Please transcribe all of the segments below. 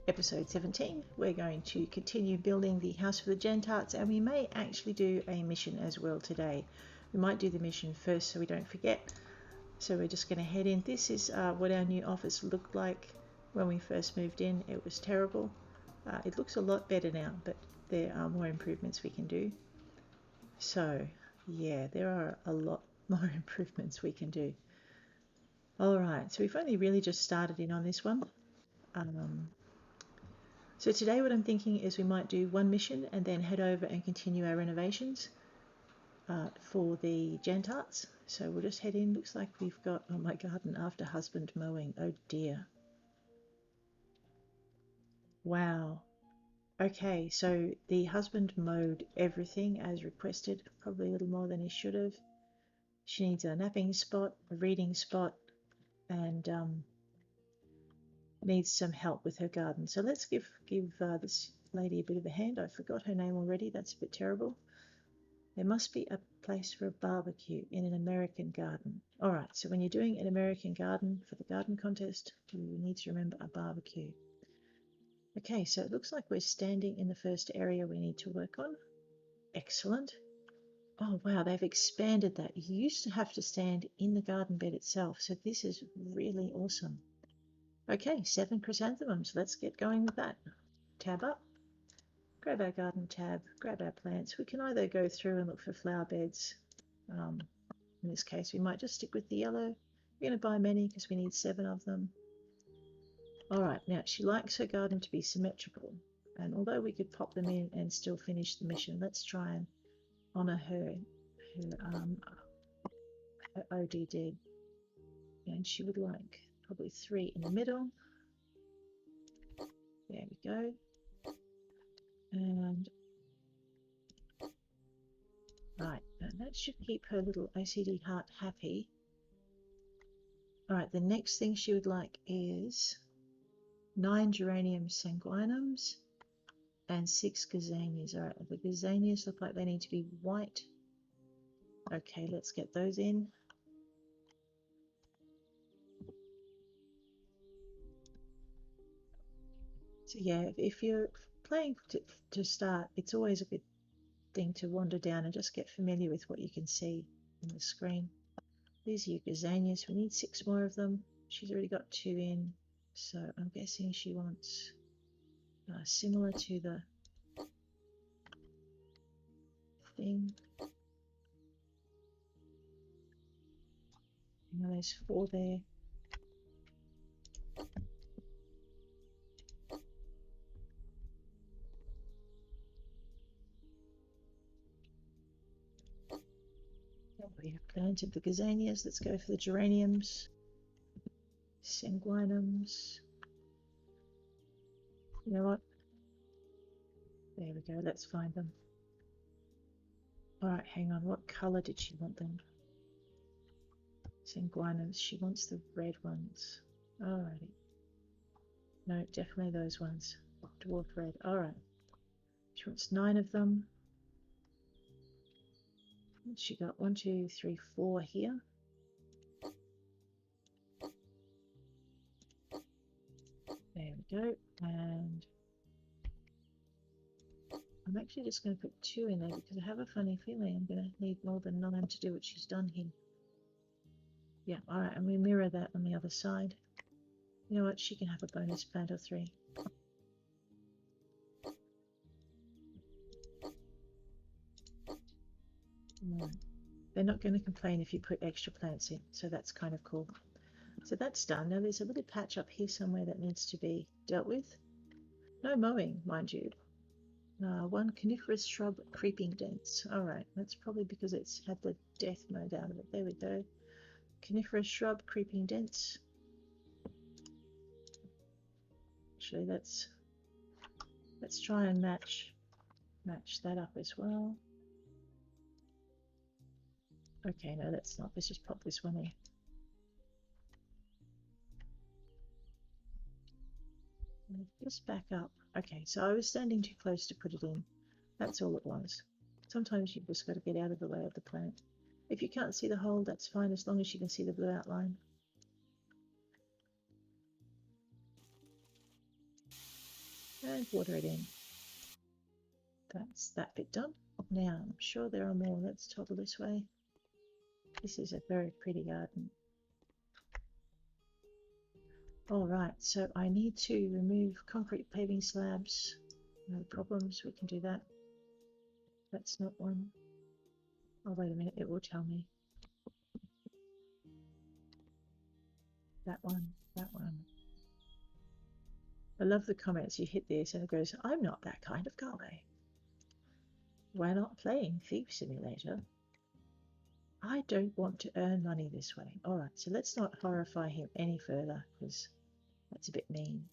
episode 17. We're going to continue building the house for the Jantarts, and we may actually do a mission as well today. We might do the mission first so we don't forget. So we're just going to head in. This is what our new office looked like when we first moved in. It was terrible. It looks a lot better now, but there are more improvements we can do. So yeah, there are a lot more improvements we can do. Alright, so we've only really just started in on this one. So today what I'm thinking is we might do one mission and then head over and continue our renovations for the Jantarts. So we'll just head in. Looks like we've got, oh, my garden after husband mowing. Oh dear. Wow. Okay, so the husband mowed everything as requested, probably a little more than he should have. She needs a napping spot, a reading spot, and needs some help with her garden. So let's give this lady a bit of a hand. I forgot her name already. That's a bit terrible. There must be a place for a barbecue in an American garden. All right, so when you're doing an American garden for the garden contest, you need to remember a barbecue. Okay, so it looks like we're standing in the first area we need to work on. Excellent. Oh wow, they've expanded that. You used to have to stand in the garden bed itself, so this is really awesome. Okay, 7 chrysanthemums. Let's get going with that. Tab up. Grab our garden tab, grab our plants. We can either go through and look for flower beds. In this case, we might just stick with the yellow. We're going to buy many because we need 7 of them. Alright, now she likes her garden to be symmetrical. And although we could pop them in and still finish the mission, let's try and honour her ODD. And she would like probably 3 in the middle. There we go. And right, and that should keep her little OCD heart happy. Alright, the next thing she would like is 9 geranium sanguinums and 6 gazanias. Alright, the gazanias look like they need to be white. Okay, let's get those in. So yeah, if you're playing to start, it's always a good thing to wander down and just get familiar with what you can see on the screen. These are your gazanias. We need 6 more of them. She's already got 2 in, so I'm guessing she wants similar to the thing. Now there's 4 there. We have planted the gazanias. Let's go for the geraniums, sanguinums. You know what? There we go. Let's find them. All right, hang on. What color did she want them? Sanguinums. She wants the red ones. Alrighty. No, definitely those ones. Dwarf red. All right. She wants 9 of them. She got 1, 2, 3, 4 here. There we go. And I'm actually just going to put 2 in there because I have a funny feeling I'm going to need more than 9 to do what she's done here. Yeah, alright, and we mirror that on the other side. You know what? She can have a bonus plant or 3. Right. They're not going to complain if you put extra plants in, so that's kind of cool. So that's done. Now there's a little patch up here somewhere that needs to be dealt with. No mowing, mind you. 1 coniferous shrub creeping dents. Alright, that's probably because it's had the death mode out of it. There we go. Coniferous shrub creeping dents. Actually, let's try and match that up as well. Okay, no, that's not. Let's just pop this one in. Just back up. Okay, so I was standing too close to put it in. That's all it was. Sometimes you've just got to get out of the way of the plant. If you can't see the hole, that's fine, as long as you can see the blue outline. and water it in. That's that bit done. Now, I'm sure there are more. Let's toggle this way. This is a very pretty garden. Alright, so I need to remove concrete paving slabs. No problems, we can do that. That's not one. Oh, wait a minute, it will tell me. That one, that one. I love the comments. You hit this and it goes, I'm not that kind of guy. We're not playing Thief Simulator. I don't want to earn money this way. Alright, so let's not horrify him any further, because that's a bit mean.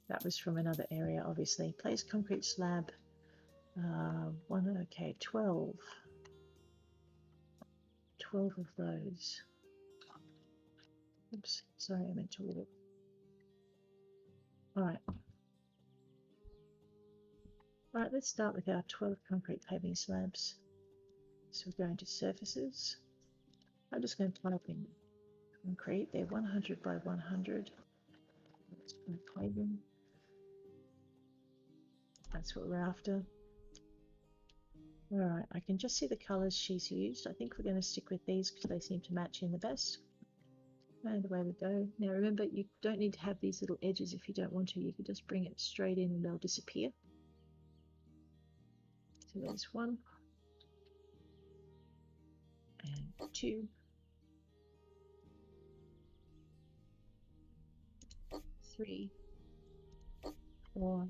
That was from another area, obviously. Place concrete slab. Okay, 12. 12 of those. Oops, sorry, I meant to walk. Alright. Alright, let's start with our 12 concrete paving slabs. So we're going to surfaces. I'm just going to type in concrete. They're 100 by 100. Let's go paving. That's what we're after. Alright, I can just see the colours she's used. I think we're going to stick with these because they seem to match in the best. And away we go. Now remember, you don't need to have these little edges if you don't want to. You can just bring it straight in and they'll disappear. So there's 1. And 2. 3. 4.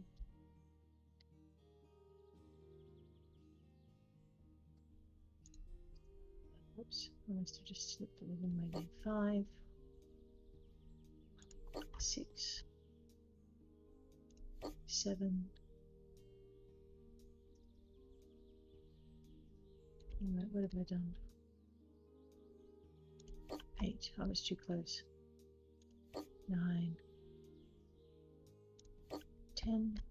Oops, I must have just slipped a little way there. 5. 6. 7. Alright, what have I done? 8. I was too close. 9. 10.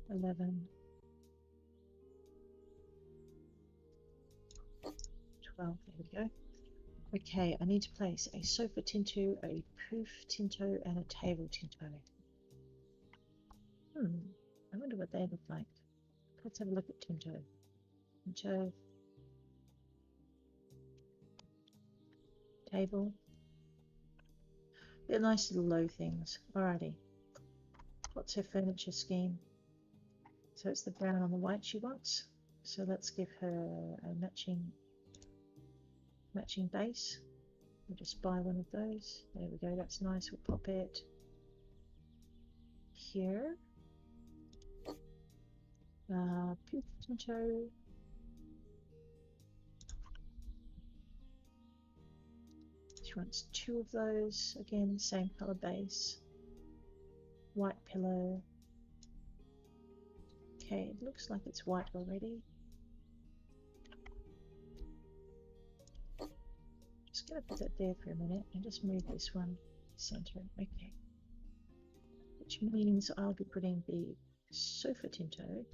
11. 12. There we go. Okay, I need to place a sofa tinto, a poof tinto, and a table tinto. I wonder what they look like. Let's have a look at tinto. Tinto. Table. They're nice little low things. Alrighty. What's her furniture scheme? So it's the brown on the white she wants. So let's give her a matching base. We'll just buy one of those. There we go, that's nice. We'll pop it here. Poof tinto. She wants 2 of those. Again, same color base. White pillow. Okay, it looks like it's white already. Just gonna put that there for a minute and just move this one center. Okay. Which means I'll be putting the sofa tinto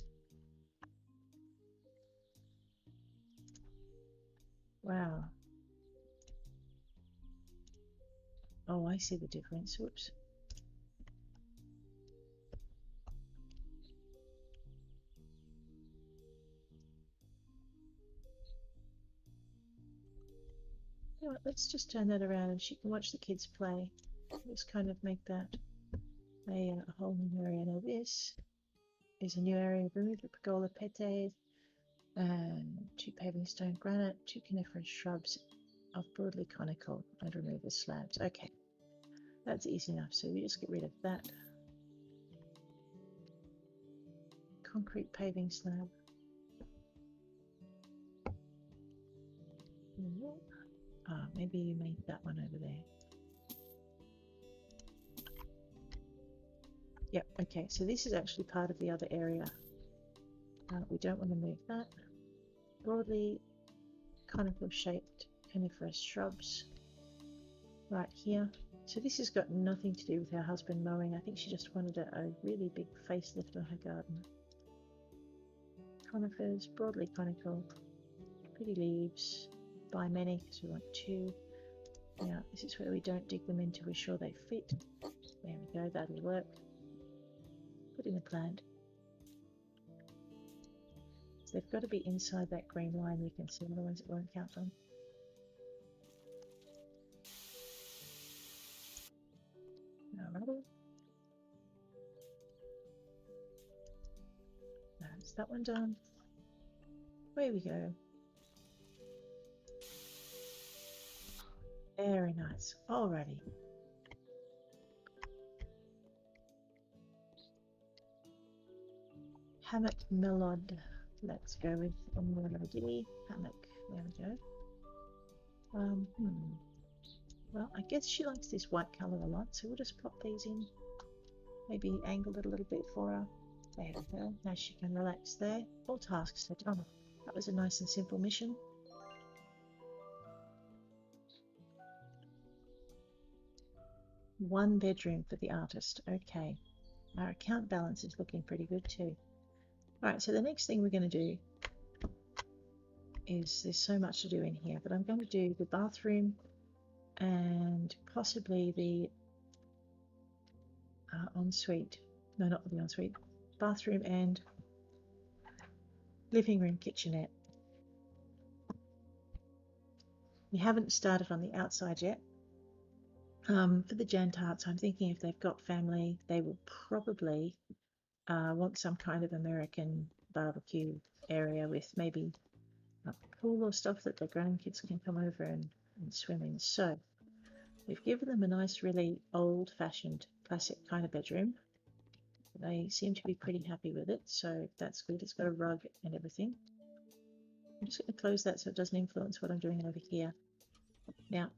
wow. Oh, I see the difference. Whoops. You know what, let's just turn that around and she can watch the kids play. Just kind of make that a whole new area. Now this is a new area. Remove the pergola pete and 2 paving stone granite, 2 coniferous shrubs of broadly conical, and remove the slabs. Okay, that's easy enough. So we just get rid of that concrete paving slab. Maybe you made that one over there. Yep, okay, so this is actually part of the other area. We don't want to move that. Broadly conical shaped coniferous shrubs right here. So this has got nothing to do with her husband mowing. I think she just wanted a really big facelift on her garden. Conifers, broadly conical, pretty leaves, by many because we want 2. Now, this is where we don't dig them in till we're sure they fit. There we go, that'll work. Put in the plant. So they've got to be inside that green line you can see, otherwise it won't count them. Alrighty. That's that one done. Away we go. Very nice. Alrighty. Hammock Melod. Let's go with a melody. Hammock. There we go. Well, I guess she likes this white colour a lot, so we'll just pop these in. Maybe angle it a little bit for her. There we go. Now she can relax there. All tasks are done. That was a nice and simple mission. One bedroom for the artist. Okay. Our account balance is looking pretty good too. Alright, so the next thing we're going to do is, there's so much to do in here, but I'm going to do the bathroom and possibly the ensuite. No, not the ensuite. Bathroom and living room kitchenette. We haven't started on the outside yet. For the Jantarts, I'm thinking if they've got family, they will probably want some kind of American barbecue area with maybe a pool or stuff that their grandkids can come over and swim in. So we've given them a nice, really old-fashioned, classic kind of bedroom. They seem to be pretty happy with it, so that's good. It's got a rug and everything. I'm just going to close that so it doesn't influence what I'm doing over here. Now,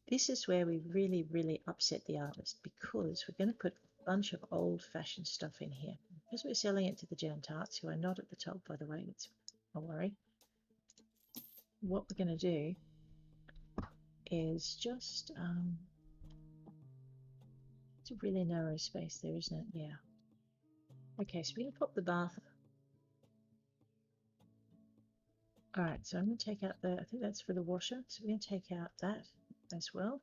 this is where we really, really upset the artist, because we're going to put a bunch of old-fashioned stuff in here. Because we're selling it to the Jantarts, who are not at the top, by the way, it's a worry. What we're going to do is just, it's a really narrow space there, isn't it? Yeah. Okay, so we're going to pop the bath. Alright, so I'm going to take out the, I think that's for the washer, so we're going to take out that as well.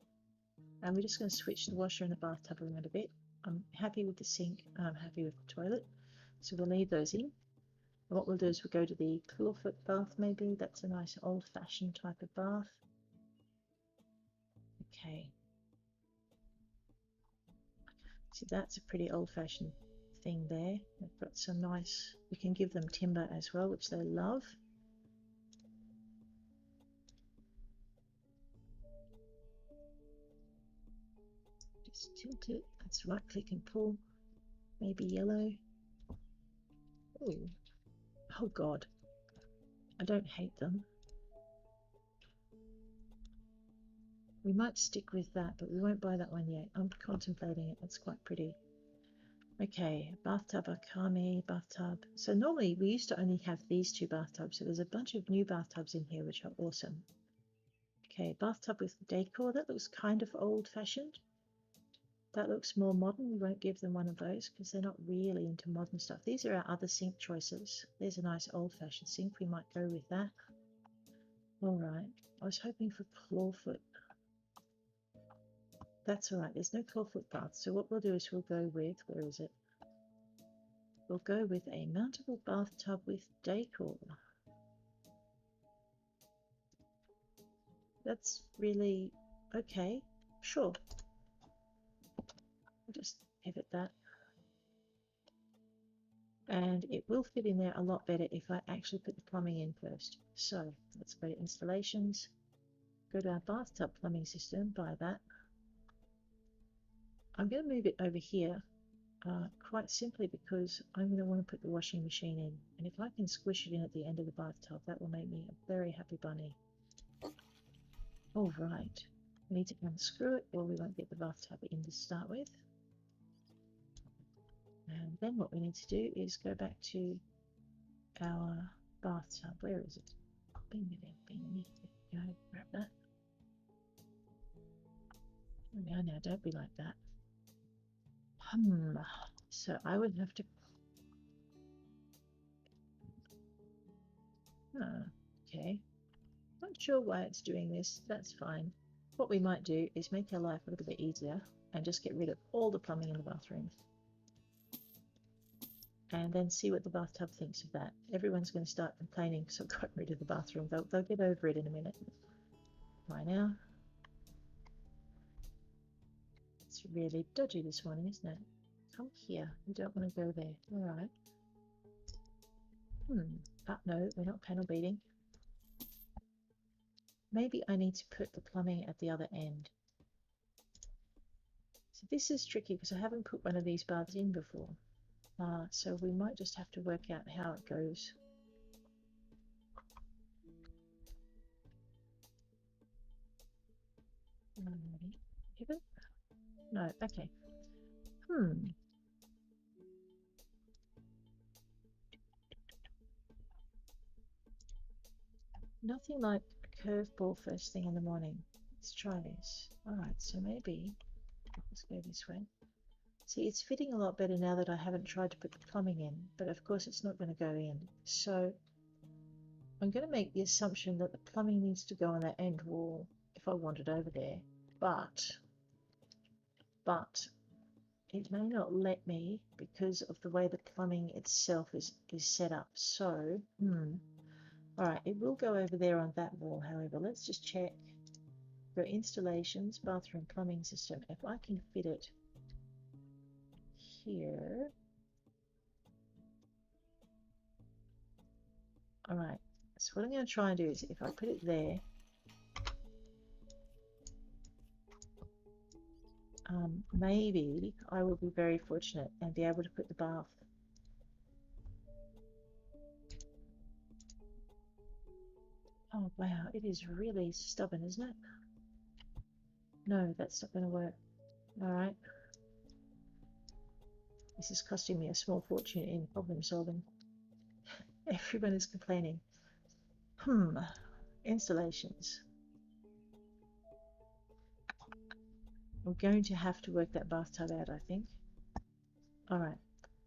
And we're just going to switch the washer and the bathtub around a bit. I'm happy with the sink and I'm happy with the toilet, so we'll leave those in. And what we'll do is we'll go to the clawfoot bath maybe. That's a nice old-fashioned type of bath. Okay. See, that's a pretty old-fashioned thing there. They've got some nice, we can give them timber as well, which they love. Just tilt it. Let's right click and pull. Maybe yellow. Ooh. Oh god. I don't hate them. We might stick with that, but we won't buy that one yet. I'm contemplating it. It's quite pretty. Okay, bathtub Akami, bathtub. So normally we used to only have these two bathtubs, so there's a bunch of new bathtubs in here which are awesome. Okay, bathtub with decor. That looks kind of old-fashioned. That looks more modern. We won't give them one of those because they're not really into modern stuff. These are our other sink choices. There's a nice old-fashioned sink. We might go with that. Alright, I was hoping for clawfoot. That's alright, there's no clawfoot bath. So what we'll do is we'll go with, where is it? We'll go with a mountable bathtub with decor. That's really okay. Sure. I'll just pivot that. And it will fit in there a lot better if I actually put the plumbing in first. So let's go to installations. Go to our bathtub plumbing system, buy that. I'm going to move it over here quite simply because I'm going to want to put the washing machine in. And if I can squish it in at the end of the bathtub, that will make me a very happy bunny. Alright, we need to unscrew it or we won't get the bathtub in to start with. And then what we need to do is go back to our bathtub. Where is it? Beneath it. Go, grab that. Now, don't be like that. So I would have to. Okay. Not sure why it's doing this. That's fine. what we might do is make our life a little bit easier and just get rid of all the plumbing in the bathroom. And then see what the bathtub thinks of that. Everyone's going to start complaining because I've got rid of the bathroom. They'll get over it in a minute. Right now. It's really dodgy this morning, isn't it? Come here. We don't want to go there. All right. No, we're not panel beating. Maybe I need to put the plumbing at the other end. So this is tricky because I haven't put one of these baths in before. So we might just have to work out how it goes. Ready? Pivot? No, okay. Nothing like a curveball first thing in the morning. Let's try this. Alright, so maybe let's go this way. See, it's fitting a lot better now that I haven't tried to put the plumbing in, but of course it's not going to go in. So I'm going to make the assumption that the plumbing needs to go on that end wall if I want it over there, but it may not let me because of the way the plumbing itself is set up. So, alright, it will go over there on that wall, however. Let's just check. Go installations, bathroom plumbing system. If I can fit it here. Alright, so what I'm going to try and do is if I put it there, maybe I will be very fortunate and be able to put the bath. Oh wow, it is really stubborn, isn't it? No, that's not going to work. Alright. This is costing me a small fortune in problem solving. Everyone is complaining. Installations. We're going to have to work that bathtub out, I think. Alright,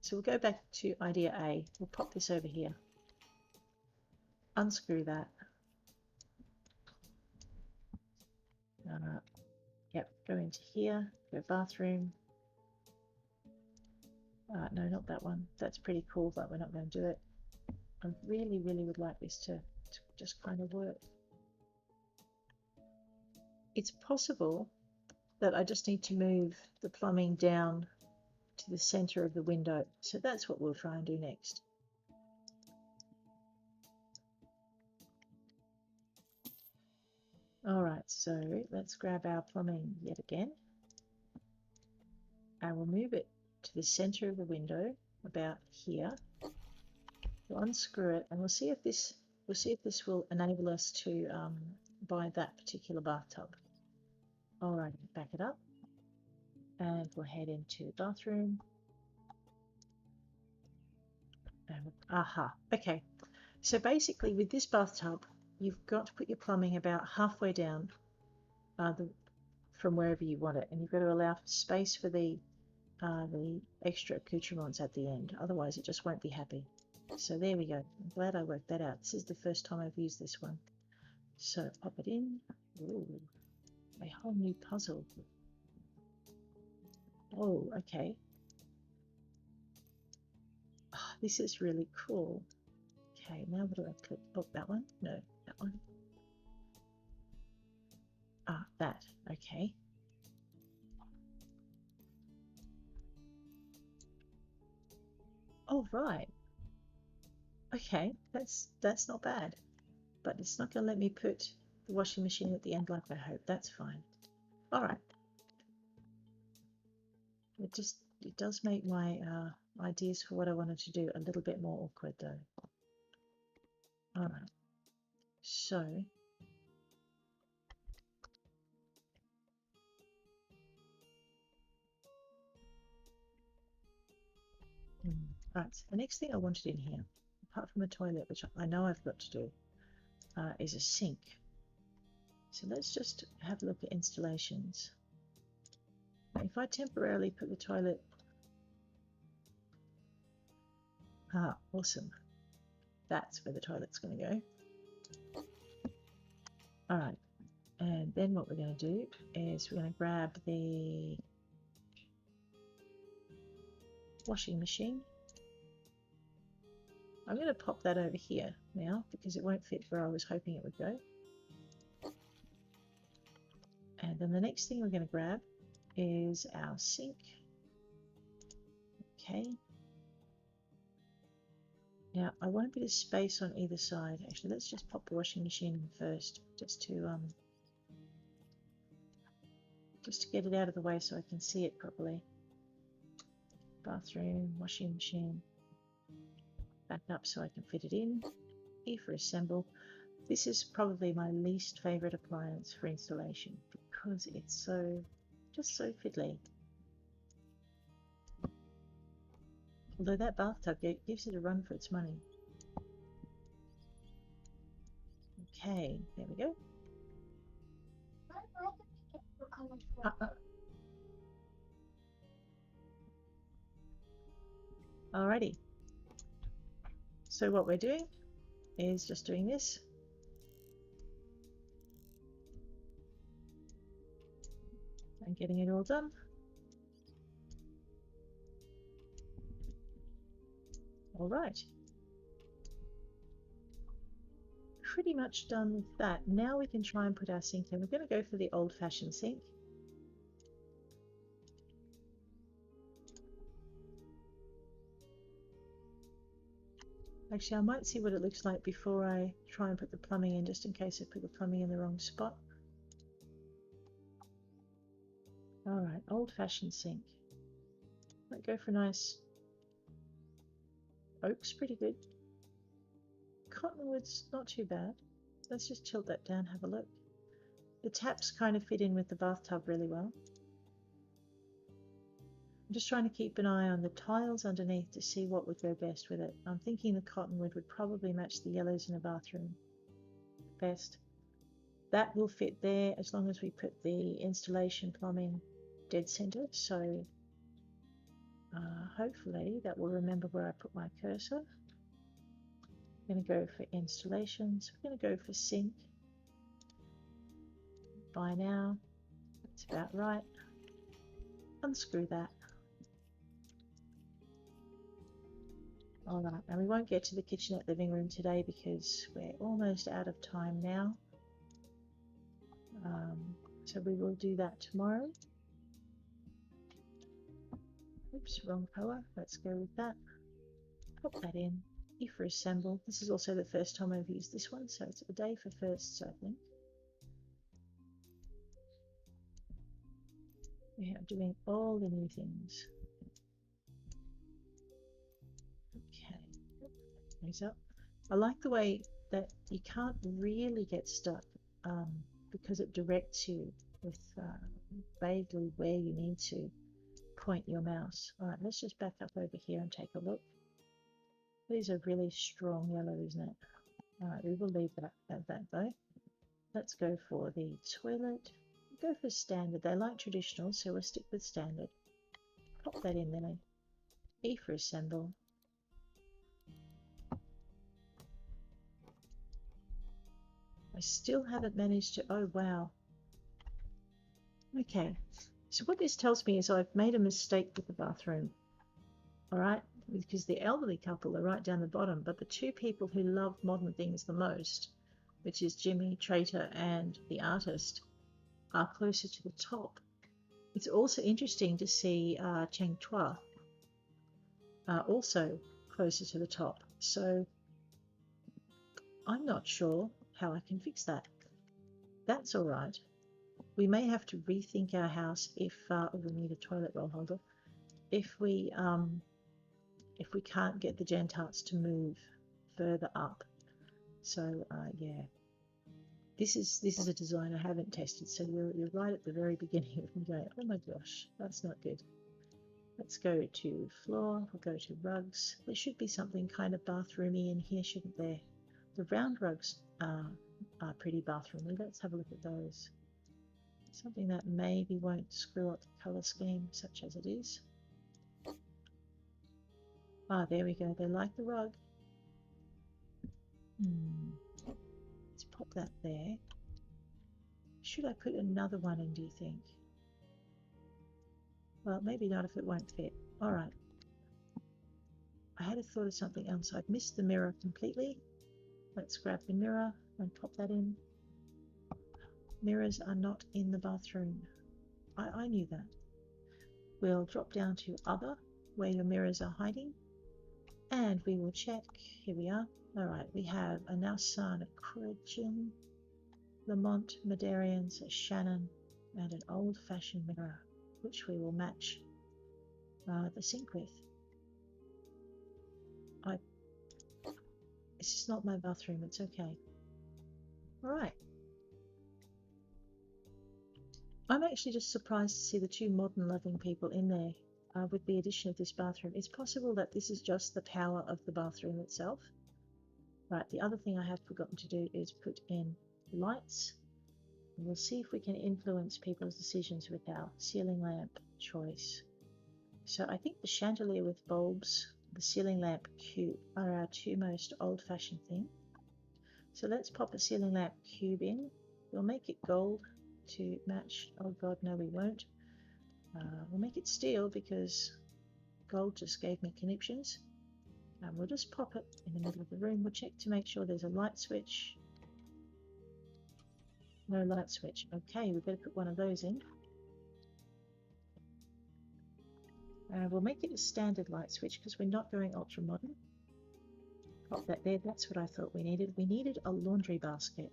so we'll go back to idea A. We'll pop this over here. Unscrew that. Yep, go into here, go bathroom. No, not that one. That's pretty cool, but we're not going to do it. I really, really would like this to just kind of work. It's possible that I just need to move the plumbing down to the center of the window. So that's what we'll try and do next. Alright, so let's grab our plumbing yet again. And we'll move it to the center of the window, about here. We'll unscrew it and we'll see if this will enable us to buy that particular bathtub. Alright, back it up. And we'll head into the bathroom. And, aha, okay. So basically with this bathtub, you've got to put your plumbing about halfway down from wherever you want it, and you've got to allow space for the extra accoutrements at the end. Otherwise, it just won't be happy. So there we go. I'm glad I worked that out. This is the first time I've used this one. So pop it in. Ooh, a whole new puzzle. Oh, okay. Oh, this is really cool. Okay, now what do I click? Oh, that one? No, that one. Ah, that. Okay. Oh, right. Okay, that's not bad. But it's not going to let me put the washing machine at the end like I hope. That's fine. All right. It does make my ideas for what I wanted to do a little bit more awkward though. All right. So right, so the next thing I wanted in here, apart from a toilet, which I know I've got to do, is a sink. So let's just have a look at installations. Now, if I temporarily put the toilet... awesome. That's where the toilet's going to go. Alright, And then what we're going to do is we're going to grab the washing machine. I'm going to pop that over here now because it won't fit where I was hoping it would go. And then the next thing we're going to grab is our sink. Okay. Now I want a bit of space on either side. Actually, let's just pop the washing machine in first, just to get it out of the way so I can see it properly. Bathroom, washing machine. Back up so I can fit it in. E for assemble. This is probably my least favorite appliance for installation because it's just so fiddly. Although that bathtub gives it a run for its money. Okay, there we go. Alrighty. So what we're doing is just doing this. And getting it all done. All right. Pretty much done with that. Now we can try and put our sink in. We're going to go for the old-fashioned sink. Actually, I might see what it looks like before I try and put the plumbing in, just in case I put the plumbing in the wrong spot. All right, old-fashioned sink. Might go for nice oak's pretty good. Cottonwood's not too bad. Let's just tilt that down, have a look. The taps kind of fit in with the bathtub really well. I'm just trying to keep an eye on the tiles underneath to see what would go best with it. I'm thinking the cottonwood would probably match the yellows in a bathroom best. That will fit there as long as we put the installation plumbing dead center. So hopefully that will remember where I put my cursor. I'm going to go for installations. We're going to go for sink. By now, that's about right. Unscrew that. Alright, and we won't get to the kitchenette living room today because we're almost out of time now. So we will do that tomorrow. Oops, wrong colour. Let's go with that. Pop that in. E for assemble. This is also the first time I've used this one, so it's a day for firsts, I think. We are doing all the new things. Okay, goes up. I like the way that you can't really get stuck because it directs you with vaguely where you need to point your mouse. All right, let's just back up over here and take a look. These are really strong yellow, isn't it? All right, we will leave that at that though. Let's go for the toilet. We'll go for standard. They like traditional, so we'll stick with standard. Pop that in there. E for assemble. I still haven't managed to, oh wow. Okay, so what this tells me is I've made a mistake with the bathroom. All right, because the elderly couple are right down the bottom, but the two people who love modern things the most, which is Jimmy Traitor and the artist, are closer to the top. It's also interesting to see Cheng Tua also closer to the top. So I'm not sure how I can fix that. That's all right. We may have to rethink our house if we need a toilet roll holder. If we can't get the Jantarts to move further up. So yeah, this is a design I haven't tested. So you're right at the very beginning of me going, oh my gosh, that's not good. Let's go to floor. We'll go to rugs. There should be something kind of bathroomy in here, shouldn't there? The round rugs are pretty bathroomy. Let's have a look at those. Something that maybe won't screw up the colour scheme, such as it is. Ah, there we go. They like the rug. Let's pop that there. Should I put another one in, do you think? Well, maybe not if it won't fit. Alright. I had a thought of something else. I've missed the mirror completely. Let's grab the mirror and pop that in. Mirrors are not in the bathroom. I knew that. We'll drop down to Other, where your mirrors are hiding. And we will check. Here we are. Alright, we have a Nausan, a Credgen, Lamont, Madarians, a Shannon, and an old-fashioned mirror, which we will match the sink with. This is not my bathroom, it's okay. Alright. I'm actually just surprised to see the two modern-loving people in there with the addition of this bathroom. It's possible that this is just the power of the bathroom itself. Right, the other thing I have forgotten to do is put in lights. And we'll see if we can influence people's decisions with our ceiling lamp choice. So I think the chandelier with bulbs, the ceiling lamp cube are our two most old-fashioned thing. So let's pop a ceiling lamp cube in. We'll make it gold to match. Oh god, no we won't. We'll make it steel because gold just gave me conniptions. And we'll just pop it in the middle of the room. We'll check to make sure there's a light switch. No light switch. Okay, we better put one of those in. We'll make it a standard light switch because we're not going ultra modern. Pop that there. That's what I thought we needed. We needed a laundry basket.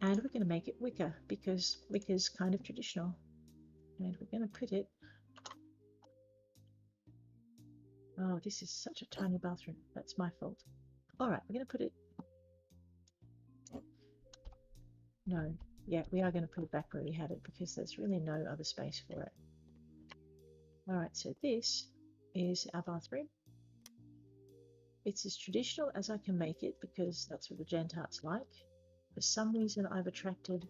And we're going to make it wicker because wicker's kind of traditional. And we're going to put it... Oh, this is such a tiny bathroom. That's my fault. Alright, we're going to put it... No. Yeah, we are going to put it back where we had it because there's really no other space for it. Alright, so this is our bathroom. It's as traditional as I can make it because that's what the Jantarts like. For some reason I've attracted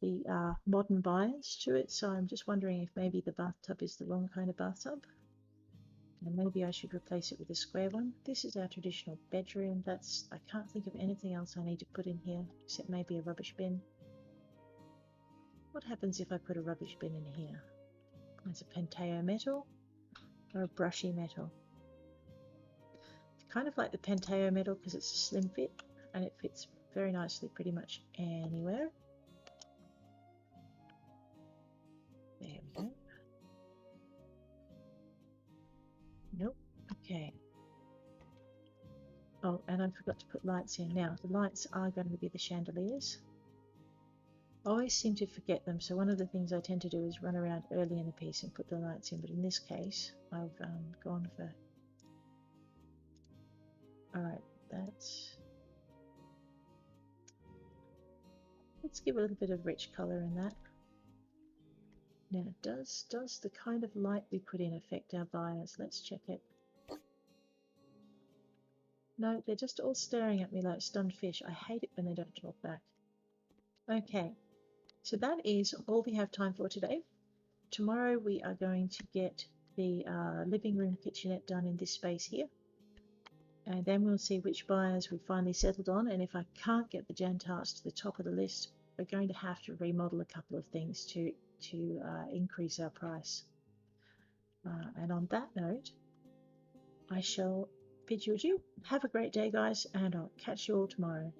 the modern buyers to it, so I'm just wondering if maybe the bathtub is the wrong kind of bathtub. And maybe I should replace it with a square one. This is our traditional bedroom. I can't think of anything else I need to put in here, except maybe a rubbish bin. What happens if I put a rubbish bin in here? It's a Penteo metal or a brushy metal. It's kind of like the Penteo metal because it's a slim fit and it fits very nicely pretty much anywhere. There we go. Nope. Okay. Oh, and I forgot to put lights in. Now, the lights are going to be the chandeliers. I always seem to forget them, so one of the things I tend to do is run around early in the piece and put the lights in, but in this case, I've gone for... Alright, that's... Let's give a little bit of rich colour in that. Now, does the kind of light we put in affect our buyers? Let's check it. No, they're just all staring at me like stunned fish. I hate it when they don't talk back. Okay, so that is all we have time for today. Tomorrow we are going to get the living room kitchenette done in this space here. And then we'll see which buyers we finally settled on. And if I can't get the Jantarts to the top of the list, we're going to have to remodel a couple of things to increase our price. And on that note, I shall bid you adieu. Have a great day, guys, and I'll catch you all tomorrow.